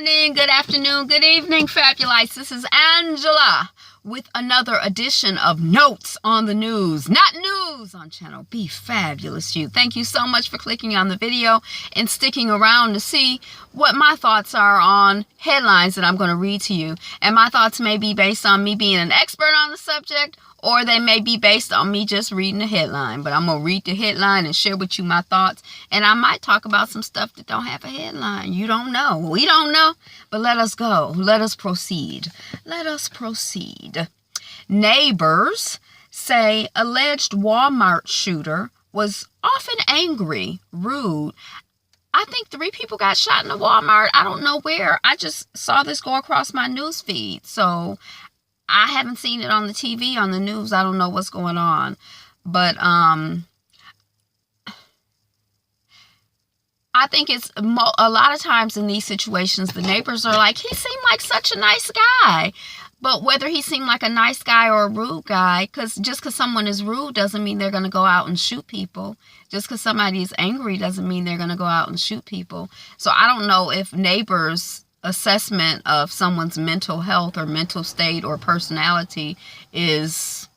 morning, good afternoon, good evening, Fabulites. This is Angela with another edition of Notes on the News, Not News, on channel Be Fabulous You. Thank you so much for clicking on the video and sticking around to see what my thoughts are on headlines that I'm going to read to you. And my thoughts may be based on me being an expert on the subject, or they may be based on me just reading the headline. But I'm going to read the headline and share with you my thoughts. And I might talk about some stuff that don't have a headline. You don't know. We don't know. But let us go. Let us proceed. Let us proceed. Neighbors say alleged Walmart shooter was often angry, rude. I think 3 people got shot in a Walmart. I don't know where. I just saw this go across my news feed. So I haven't seen it on the TV, on the news. I don't know what's going on. But I think it's a lot of times in these situations, the neighbors are like, he seemed like such a nice guy. But whether he seemed like a nice guy or a rude guy, just because someone is rude doesn't mean they're going to go out and shoot people. Just because somebody is angry doesn't mean they're going to go out and shoot people. So I don't know if neighbors' assessment of someone's mental health or mental state or personality is,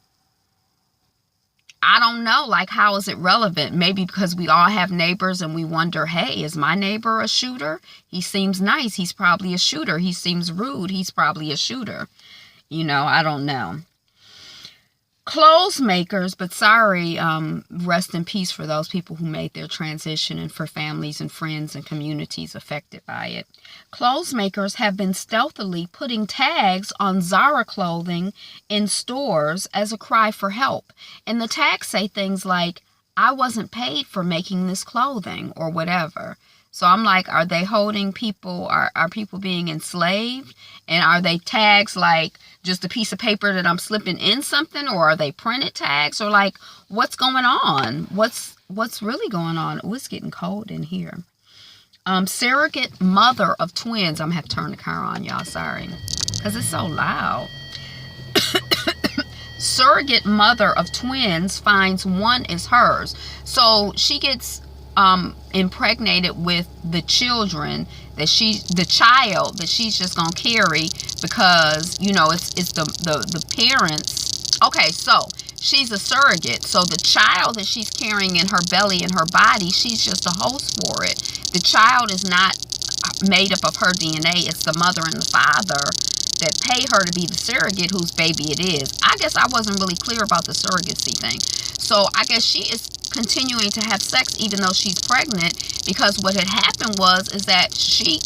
I don't know, like, how is it relevant? Maybe because we all have neighbors and we wonder, hey, is my neighbor a shooter? He seems nice. He's probably a shooter. He seems rude. He's probably a shooter. You know, I don't know. Clothes makers, but sorry, rest in peace for those people who made their transition and for families and friends and communities affected by it. Clothes makers have been stealthily putting tags on Zara clothing in stores as a cry for help. And the tags say things like, I wasn't paid for making this clothing, or whatever. So I'm like, are they holding people, are people being enslaved? And are they tags like just a piece of paper that I'm slipping in something? Or are they printed tags? Or like, what's going on? What's really going on? Oh, it's getting cold in here. Surrogate mother of twins. I'm going to have to turn the car on, y'all. Sorry. Because it's so loud. Surrogate mother of twins finds one is hers. So she gets impregnated with the child that she's just gonna carry because, you know, it's the parents. Okay, so she's a surrogate, so the child that she's carrying in her belly and her body, she's just a host for it. The child is not made up of her DNA. It's the mother and the father that pay her to be the surrogate whose baby it is. I guess I wasn't really clear about the surrogacy thing. So I guess she is continuing to have sex even though she's pregnant, because what had happened is that she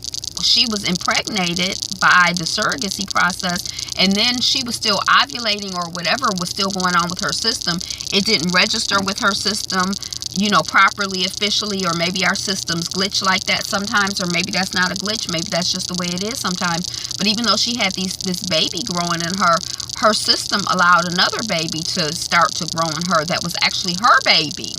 was impregnated by the surrogacy process, and then she was still ovulating or whatever was still going on with her system. It didn't register with her system, you know, properly, officially, or maybe our systems glitch like that sometimes, or maybe that's not a glitch, maybe that's just the way it is sometimes. But even though she had this baby growing in her, her system allowed another baby to start to grow in her that was actually her baby.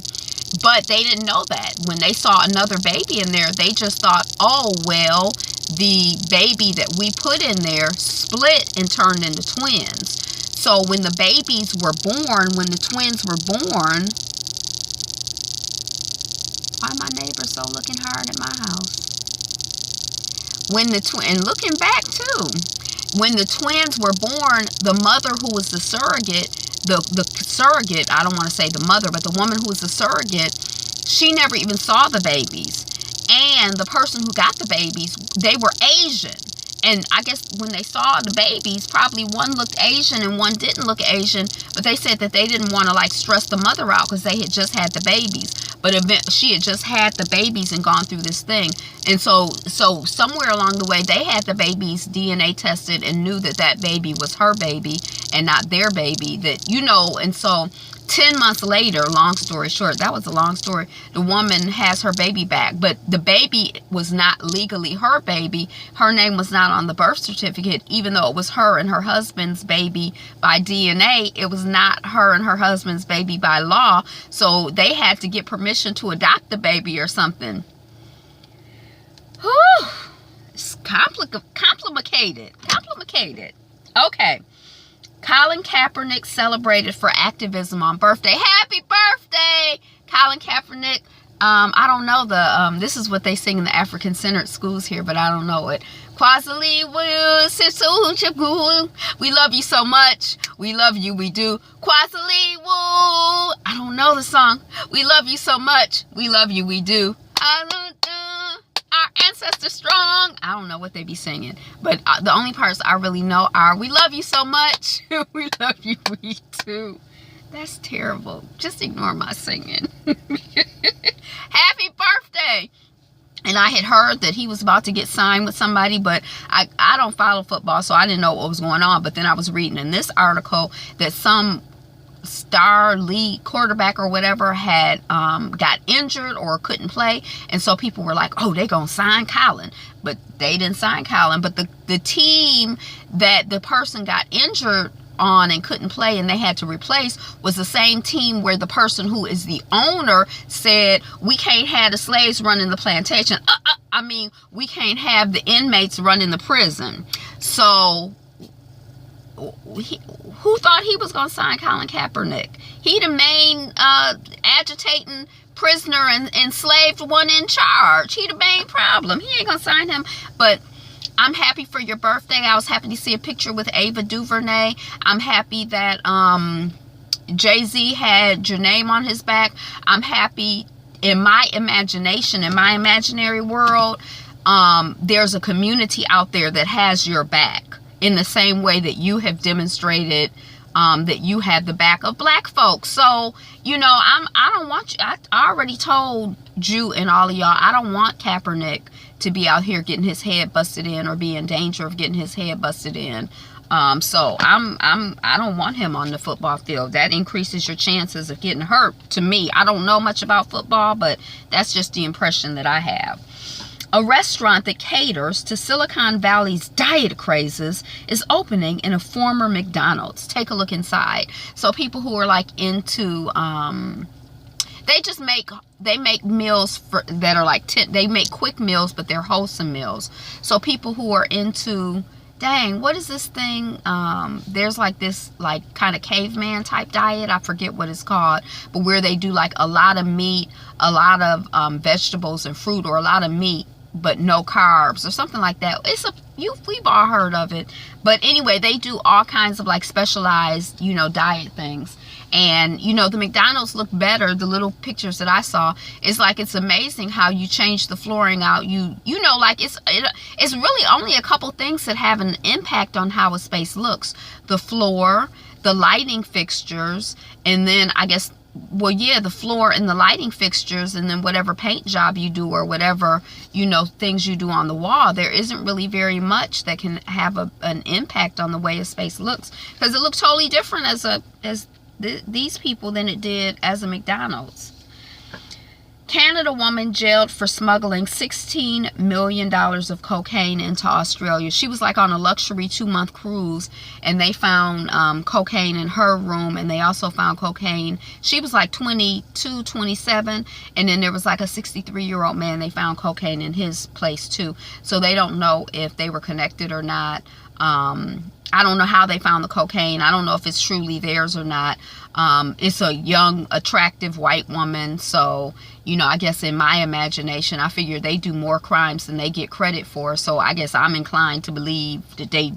But they didn't know that. When they saw another baby in there, they just thought, oh, well, the baby that we put in there split and turned into twins. So when the babies were born, when the twins were born, why my neighbor so looking hard at my house? And looking back too, when the twins were born, the mother who was the surrogate, the surrogate, I don't want to say the mother, but the woman who was the surrogate, she never even saw the babies. And the person who got the babies, they were Asian. And I guess when they saw the babies, probably one looked Asian and one didn't look Asian. But they said that they didn't want to like stress the mother out because they had just had the babies. But she had just had the babies and gone through this thing. And so somewhere along the way, they had the babies DNA tested and knew that that baby was her baby and not their baby. That, you know, and so 10 months later, long story short, that was a long story, the woman has her baby back. But the baby was not legally her baby. Her name was not on the birth certificate, even though it was her and her husband's baby by DNA. It was not her and her husband's baby by law. So they had to get permission to adopt the baby or something. Whew. It's complicated. Okay. Colin Kaepernick celebrated for activism on birthday. Happy birthday, Colin Kaepernick. I don't know the this is what they sing in the African centered schools here, but I don't know it. Kwazali, we love you so much. We love you, we do. Kwazali, I don't know the song. We love you so much. We love you, we do. Our ancestors strong. I don't know what they be singing, but the only parts I really know are we love you so much. We love you, we do. That's terrible. Just ignore my singing. Happy birthday. And I had heard that he was about to get signed with somebody, but I don't follow football, so I didn't know what was going on. But then I was reading in this article that some star league quarterback or whatever had got injured or couldn't play, and so people were like, oh, they gonna sign Colin, but they didn't sign Colin. But the team that the person got injured on and couldn't play and they had to replace was the same team where the person who is the owner said, we can't have the slaves running the plantation. I mean, we can't have the inmates running the prison. So who thought he was going to sign Colin Kaepernick? He the main agitating prisoner and enslaved one in charge. He the main problem. He ain't going to sign him. But I'm happy for your birthday. I was happy to see a picture with Ava DuVernay. I'm happy that Jay-Z had your name on his back. I'm happy in my imagination, in my imaginary world, there's a community out there that has your back in the same way that you have demonstrated that you had the back of black folks. So, you know, I don't want you, I already told you and all of y'all, I don't want Kaepernick to be out here getting his head busted in or be in danger of getting his head busted in. So I don't want him on the football field. That increases your chances of getting hurt to me. I don't know much about football, but that's just the impression that I have. A restaurant that caters to Silicon Valley's diet crazes is opening in a former McDonald's. Take a look inside. So people who are like into, they make meals for that are like they make quick meals, but they're wholesome meals. So people who are into, dang, what is this thing? There's like this like kind of caveman type diet. I forget what it's called, but where they do like a lot of meat, a lot of vegetables and fruit, or a lot of meat but no carbs or something like that. We've all heard of it. But anyway, they do all kinds of like specialized, you know, diet things. And, you know, the McDonald's look better. The little pictures that I saw, it's like, it's amazing how you change the flooring out. You know, like it's really only a couple things that have an impact on how a space looks. The floor, the lighting fixtures, and then I guess, well, yeah, the floor and the lighting fixtures, and then whatever paint job you do or whatever, you know, things you do on the wall. There isn't really very much that can have an impact on the way a space looks, because it looks totally different as these people than it did as a McDonald's. Canada woman jailed for smuggling $16 million of cocaine into Australia. She was like on a luxury 2-month cruise, and they found cocaine in her room, and they also found cocaine. She was like 22, 27, and then there was like a 63-year-old man. They found cocaine in his place too. So they don't know if they were connected or not. I don't know how they found the cocaine. I don't know if it's truly theirs or not. It's a young, attractive white woman. So, you know, I guess in my imagination, I figure they do more crimes than they get credit for. So I guess I'm inclined to believe that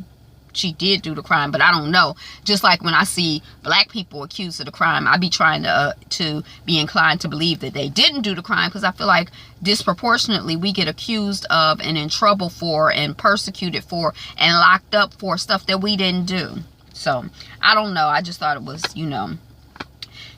she did do the crime, but I don't know. Just like when I see black people accused of the crime, I be trying to be inclined to believe that they didn't do the crime, because I feel like disproportionately we get accused of and in trouble for and persecuted for and locked up for stuff that we didn't do. So I don't know. I just thought it was, you know.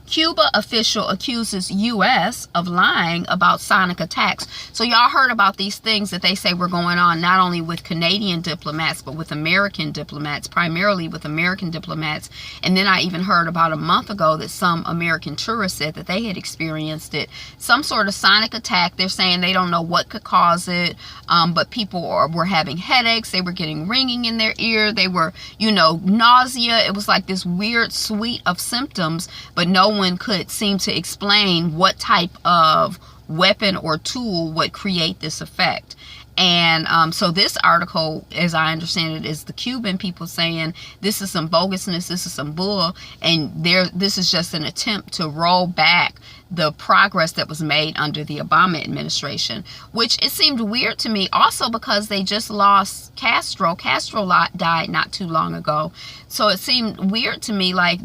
Cuba official accuses U.S. of lying about sonic attacks. So y'all heard about these things that they say were going on, not only with Canadian diplomats, but with American diplomats, primarily with American diplomats. And then I even heard about a month ago that some American tourists said that they had experienced it. Some sort of sonic attack. They're saying they don't know what could cause it, but people were having headaches. They were getting ringing in their ear. They were, you know, nausea. It was like this weird suite of symptoms, but no one could seem to explain what type of weapon or tool would create this effect. And so this article, as I understand it, is the Cuban people saying this is some bogusness, this is some bull, and this is just an attempt to roll back the progress that was made under the Obama administration, which it seemed weird to me also because they just lost Castro. Castro died not too long ago. So it seemed weird to me, like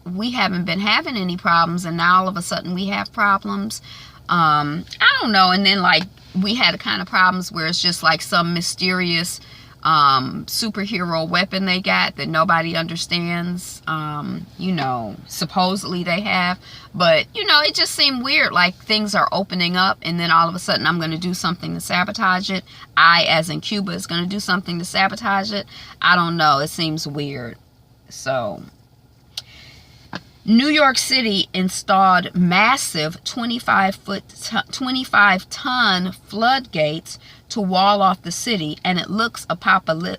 we haven't been having any problems, and now all of a sudden we have problems. I don't know. And then like we had a kind of problems where it's just like some mysterious superhero weapon they got that nobody understands, you know, supposedly they have. But, you know, it just seemed weird, like things are opening up and then all of a sudden I'm going to do something to sabotage it. I, as in Cuba, is going to do something to sabotage it. I don't know. It seems weird. So New York City installed massive 25-ton floodgates to wall off the city, and it looks apocalyptic.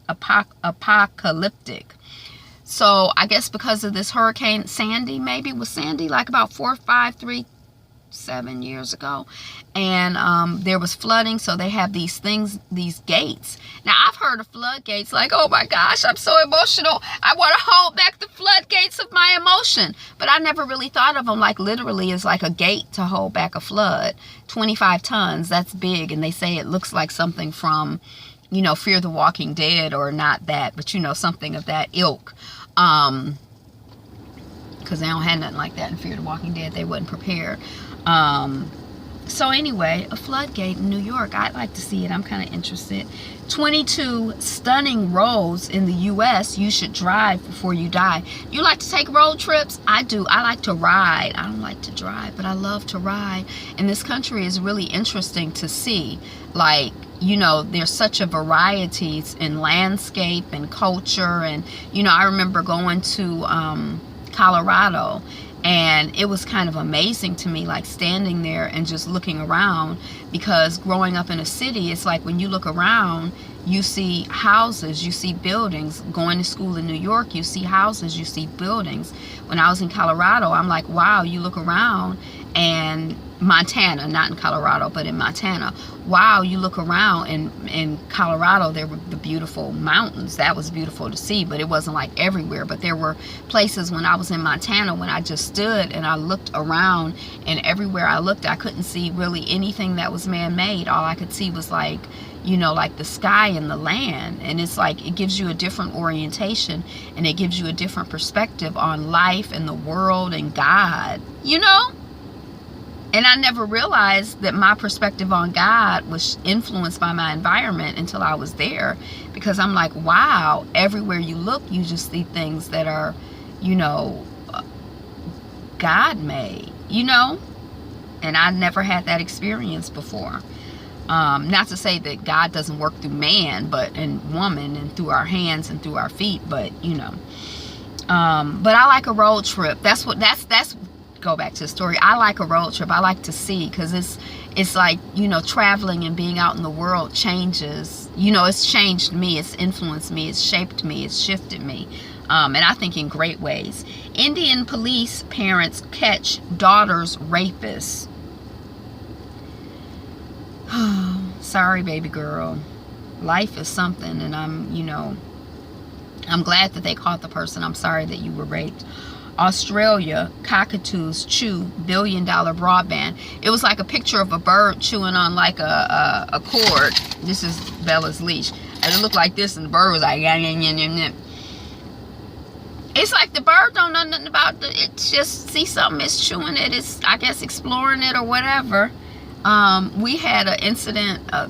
So I guess because of this Hurricane Sandy, maybe it was Sandy, like about 7 years ago, and there was flooding, so they have these gates. Now I've heard of floodgates, like, oh my gosh, I'm so emotional, I want to hold back the floodgates of my emotion, but I never really thought of them like literally as like a gate to hold back a flood. 25 tons, that's big, and they say it looks like something from, you know, Fear the Walking Dead, or not that, but you know, something of that ilk. Because they don't have nothing like that in Fear the Walking Dead. They wasn't prepared. So anyway, a floodgate in New York. I'd like to see it. I'm kind of interested. 22 stunning roads in the U.S. you should drive before you die. You like to take road trips? I do. I like to ride. I don't like to drive, but I love to ride. And this country is really interesting to see. Like, you know, there's such a variety in landscape and culture. And, you know, I remember going to Colorado, and it was kind of amazing to me, like standing there and just looking around, because growing up in a city, it's like when you look around, you see houses, you see buildings. Going to school in New York, you see houses, you see buildings. When I was in Colorado, I'm like, wow, you look around, and Montana, not in Colorado, but in Montana, wow, you look around, and in Colorado there were the beautiful mountains. That was beautiful to see, but it wasn't like everywhere. But there were places when I was in Montana when I just stood and I looked around, and everywhere I looked I couldn't see really anything that was man-made. All I could see was, like, you know, like the sky and the land. And it's like it gives you a different orientation, and it gives you a different perspective on life and the world and God, you know. And I never realized that my perspective on God was influenced by my environment until I was there. Because I'm like, wow, everywhere you look, you just see things that are, you know, God made, you know. And I never had that experience before. Not to say that God doesn't work through man, but and woman, and through our hands and through our feet, but you know. But I like a road trip. That's go back to the story. I like a road trip. I like to see, because it's like, you know, traveling and being out in the world changes, you know, it's changed me, it's influenced me, it's shaped me, it's shifted me, and I think in great ways. Indian police parents catch daughter's rapist. Sorry, baby girl. Life is something, and I'm glad that they caught the person. I'm sorry that you were raped. Australia, cockatoos chew $1 billion broadband. It was like a picture of a bird chewing on like a cord. This is Bella's leash. And it looked like this, and the bird was like, yeah, yeah, yeah, yeah. It's like the bird don't know nothing about it. It just see something, it's chewing it. It's, I guess, exploring it or whatever. We had an incident a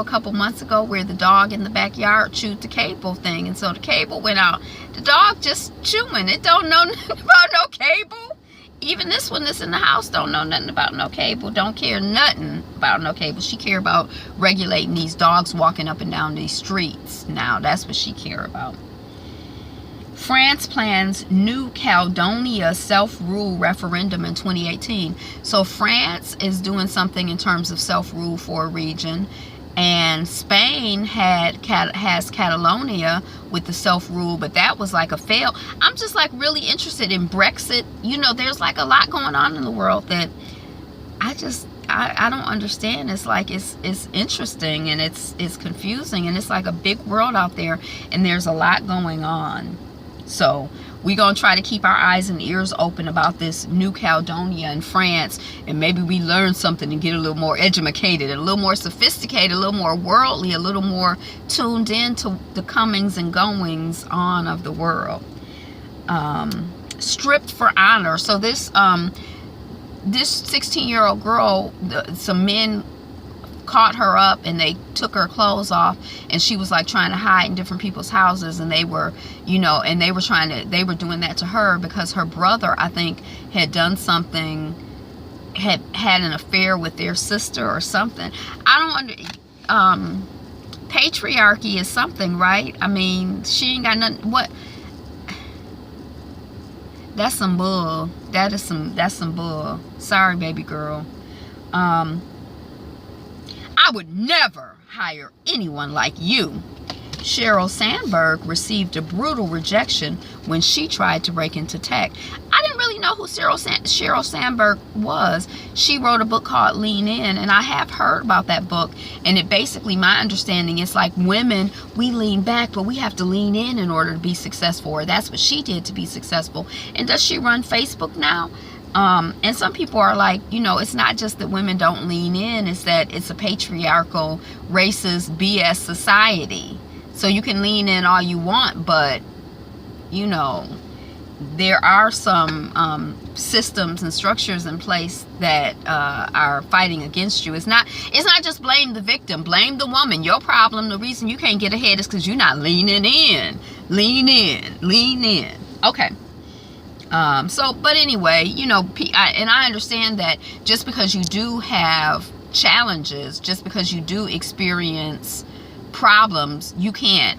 couple months ago, where the dog in the backyard chewed the cable thing, and so the cable went out. The dog just chewing. It don't know nothing about no cable. Even this one that's in the house don't know nothing about no cable. Don't care nothing about no cable. She care about regulating these dogs walking up and down these streets. Now that's what she care about. France plans New Caledonia self-rule referendum in 2018. So France is doing something in terms of self-rule for a region, and Spain has Catalonia with the self-rule, but that was like a fail. I'm just like really interested in Brexit. You know, there's like a lot going on in the world that I don't understand. It's like it's interesting, and it's confusing, and it's like a big world out there, and there's a lot going on. So we're going to try to keep our eyes and ears open about this New Caledonia in France, and maybe we learn something and get a little more educated, a little more sophisticated, a little more worldly, a little more tuned in to the comings and goings on of the world. Stripped for honor. So this 16-year-old girl, some men caught her up and they took her clothes off, and she was like trying to hide in different people's houses, and they were, and they were doing that to her because her brother, I think, had done something, had an affair with their sister or something. Patriarchy is something, right? I mean, she ain't got nothing. What? That's some bull. That's some bull. Sorry, baby girl. I would never hire anyone like you. Sheryl Sandberg received a brutal rejection when she tried to break into tech. I didn't really know who Sheryl Sandberg was. She wrote a book called Lean In, and I have heard about that book. And it basically, my understanding is like women, we lean back, but we have to lean in order to be successful. Or that's what she did to be successful. And does she run Facebook now? And some people are like, it's not just that women don't lean in, it's that it's a patriarchal, racist, BS society. So you can lean in all you want, but, there are some systems and structures in place that are fighting against you. It's not just blame the victim, blame the woman. Your problem, the reason you can't get ahead is because you're not leaning in. Lean in. Okay. But anyway, and I understand that just because you do have challenges, just because you do experience problems, you can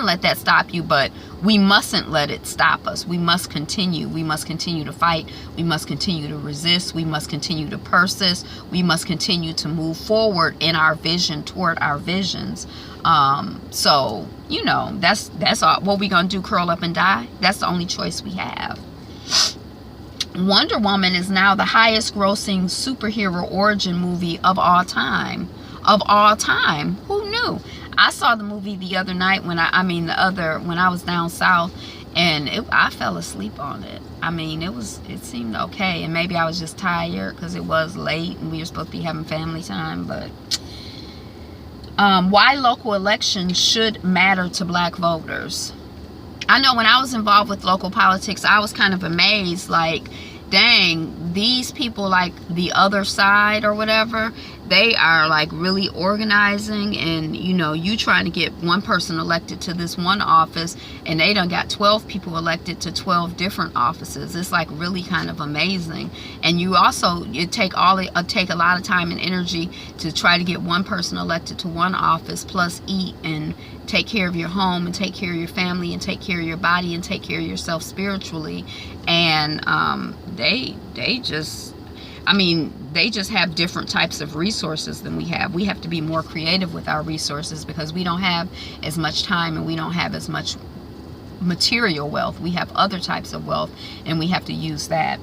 let that stop you, but we mustn't let it stop us. We must continue to fight. We must continue to resist. We must continue to persist. We must continue to move forward in our vision, toward our visions. So that's all. What we gonna do, curl up and die? That's the only choice we have. Wonder Woman is now the highest grossing superhero origin movie of all time. Who knew? I saw the movie the other night when I was down south, and I fell asleep on it. I mean, it seemed okay, and maybe I was just tired because it was late and we were supposed to be having family time. But why local elections should matter to black voters. I know when I was involved with local politics, I was kind of amazed, like, dang, these people, like the other side or whatever, they are like really organizing, and you trying to get one person elected to this one office, and they done got 12 people elected to 12 different offices. It's like really kind of amazing. And it take a lot of time and energy to try to get one person elected to one office, plus eat and take care of your home and take care of your family and take care of your body and take care of yourself spiritually. And they just have different types of resources than we have. We have to be more creative with our resources because we don't have as much time and we don't have as much material wealth. We have other types of wealth, and we have to use that.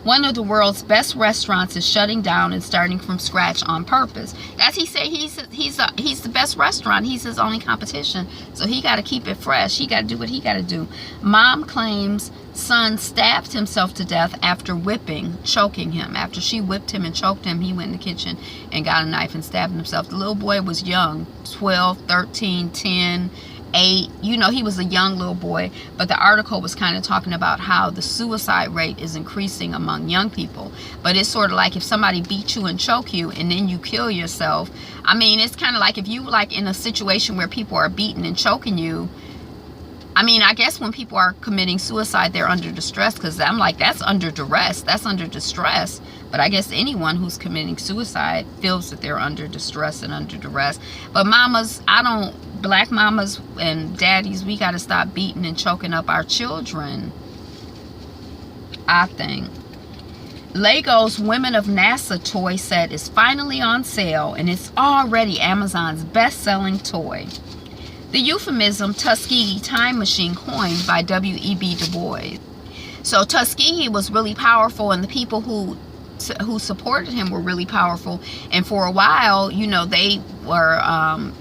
One of the world's best restaurants is shutting down and starting from scratch on purpose. As he said, he's the best restaurant. He's his only competition. So he got to keep it fresh. He got to do what he got to do. Mom claims son stabbed himself to death after choking him. After she whipped him and choked him, he went in the kitchen and got a knife and stabbed himself. The little boy was young, 12, 13, 10, 8. He was a young little boy, but the article was kind of talking about how the suicide rate is increasing among young people. But it's sort of like if somebody beat you and choke you and then you kill yourself. I mean, it's kind of like if you like in a situation where people are beating and choking you. I mean, I guess when people are committing suicide, they're under distress, because I'm like, that's under duress, that's under distress. But I guess anyone who's committing suicide feels that they're under distress and under duress. But black mamas and daddies, we got to stop beating and choking up our children, I think. Lego's Women of NASA toy set is finally on sale, and it's already Amazon's best-selling toy. The euphemism Tuskegee time machine coined by W.E.B. Du Bois. So Tuskegee was really powerful, and the people who who supported him were really powerful. And for a while, you know, they were,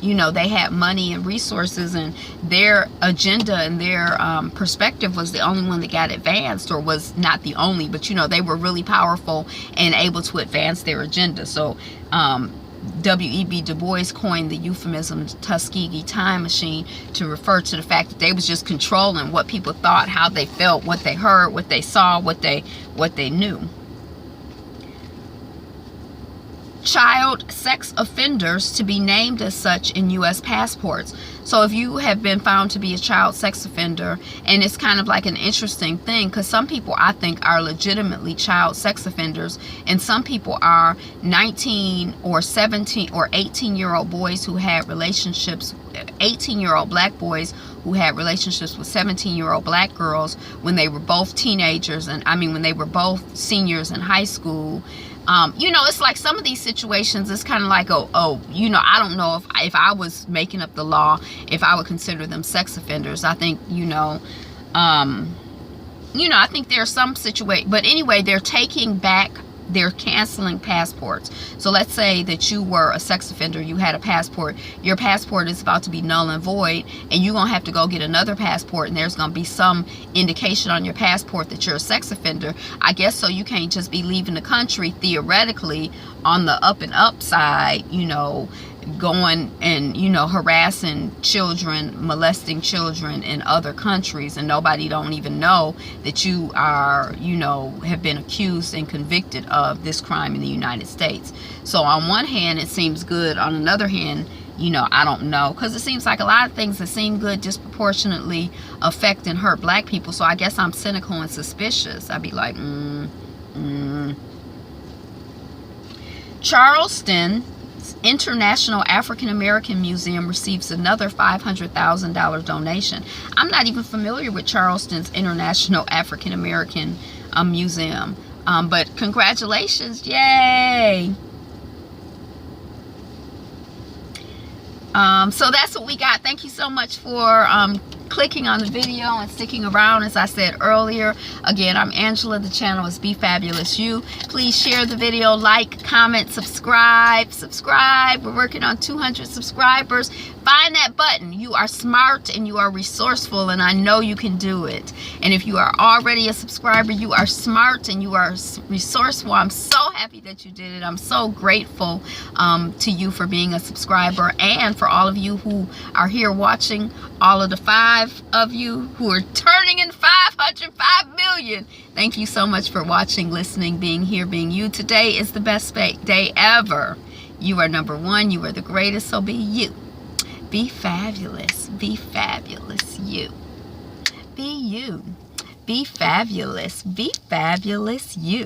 you know, they had money and resources, and their agenda and their perspective was the only one that got advanced, or was not the only, but, you know, they were really powerful and able to advance their agenda. So W.E.B. Du Bois coined the euphemism Tuskegee time machine to refer to the fact that they was just controlling what people thought, how they felt, what they heard, what they saw, what they knew. Child sex offenders to be named as such in U.S. passports. So if you have been found to be a child sex offender, and it's kind of like an interesting thing, because some people, I think, are legitimately child sex offenders, and some people are 19 or 17 or 18-year-old boys who had relationships, 18-year-old black boys who had relationships with 17-year-old black girls when they were both teenagers, and I mean when they were both seniors in high school. You know, it's like some of these situations, it's kind of like, oh, you know, I don't know if I was making up the law, if I would consider them sex offenders. I think, you know, I think there are some situations, but anyway, they're taking back, they're canceling passports. So let's say that you were a sex offender, you had a passport, your passport is about to be null and void, and you're going to have to go get another passport, and there's going to be some indication on your passport that you're a sex offender. I guess so you can't just be leaving the country theoretically on the up and up side, you know, going and, you know, harassing children, molesting children in other countries, and nobody don't even know that you are, you know, have been accused and convicted of this crime in the United States. So on one hand, it seems good. On another hand, you know, I don't know, because it seems like a lot of things that seem good disproportionately affect and hurt black people. So I guess I'm cynical and suspicious. I'd be like, Charleston International African American Museum receives another $500,000 donation. I'm not even familiar with Charleston's International African American Museum, but congratulations, yay! So that's what we got. Thank you so much for clicking on the video and sticking around. As I said earlier, again, I'm Angela. The channel is Be Fabulous You. Please share the video, like, comment, subscribe. We're working on 200 subscribers. Find that button. You are smart and you are resourceful, and I know you can do it. And if you are already a subscriber, you are smart and you are resourceful. I'm so happy that you did it. I'm so grateful to you for being a subscriber, and for all of you who are here watching, all of the 5 of you who are turning in 505 million. Thank you so much for watching, listening, being here, being you. Today is the best day ever. You are number one. You are the greatest, so be you. Be fabulous. Be fabulous you. Be you. Be fabulous. Be fabulous you.